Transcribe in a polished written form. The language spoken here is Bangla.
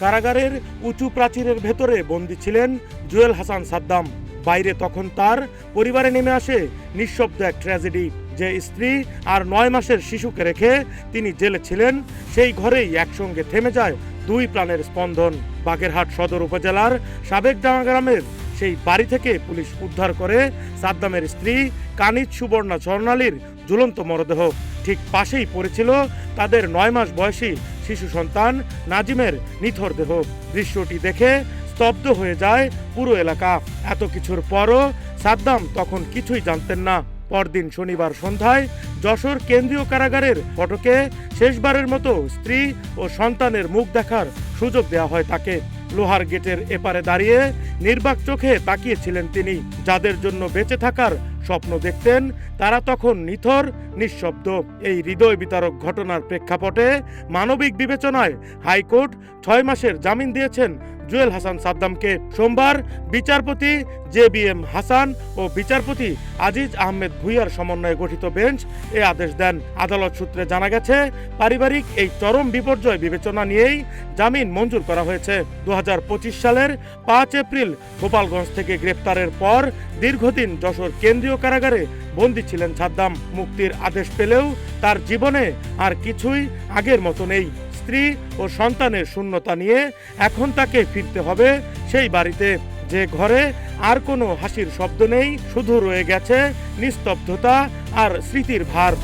কারাগারের উঁচু প্রাচীরের ভেতরে বন্দী ছিলেন জুয়েল হাসান সাদ্দাম। বাইরে তখন তার পরিবারে নেমে আসে নিঃশব্দ এক ট্র্যাজেডি। যে স্ত্রী আর 9 মাসের শিশুকে রেখে তিনি জেলে ছিলেন, সেই ঘরেই একসঙ্গে থেমে যায় দুই প্রাণের স্পন্দন। বাগেরহাট সদর উপজেলার সাবেকডাঙ্গা গ্রামের সেই বাড়ি থেকে পুলিশ উদ্ধার করে সাদ্দামের স্ত্রী কানিজ সুবর্ণা স্বর্ণালীর ঝুলন্ত মরদেহ। ঠিক পাশেই পড়েছিল তাদের 9 মাস বয়সী শিশু সন্তান নাজিমের নিথর দেহ। দৃশ্যটি দেখে স্তব্ধ হয়ে যায় পুরো এলাকা। এত কিছুর পরও সাদ্দাম তখন কিছুই জানতেন না। পরদিন শনিবার সন্ধ্যায় যশোর কেন্দ্রীয় কারাগারের ফটকে শেষবারের মতো স্ত্রী ও সন্তানের মুখ দেখার সুযোগ দেওয়া হয় তাকে। লোহার গেটের এপারে দাঁড়িয়ে নির্বাক চোখে তাকিয়েছিলেন তিনি। যাদের জন্য বেঁচে থাকার স্বপ্ন দেখতেন তারা তখন নিথর, নিঃশব্দ। এই হৃদয় বিতারক ঘটনার প্রেক্ষাপটে মানবিক বিবেচনায় হাইকোর্ট 6 মাসের জামিন দিয়েছেন জুয়েল হাসান সাদ্দামকে। সোমবার বিচারপতি JBM হাসান ও বিচারপতি আজিজ আহমেদ ভুইয়ার সমন্বয়ে গঠিত বেঞ্চ এ আদেশ দেন। আদালত সূত্রে জানা গেছে, পারিবারিক এই চরম বিপর্যয় বিবেচনা নিয়েই জামিন মঞ্জুর করা হয়েছে। 2025 সালের 5 এপ্রিল গোপালগঞ্জ থেকে গ্রেপ্তারের পর দীর্ঘদিন যশোর কেন্দ্রীয় কারাগারে বন্দী ছিলেন সাদ্দাম। মুক্তির আদেশ পেলেও তার জীবনে আর কিছুই আগের মতো নেই। স্ত্রী ও সন্তানের শূন্যতা নিয়ে এখন তাকে ফিরতে হবে সেই বাড়িতে, যে ঘরে আর কোনো হাসির শব্দ নেই, শুধু রয়ে গেছে নিস্তব্ধতা আর স্মৃতির ভার।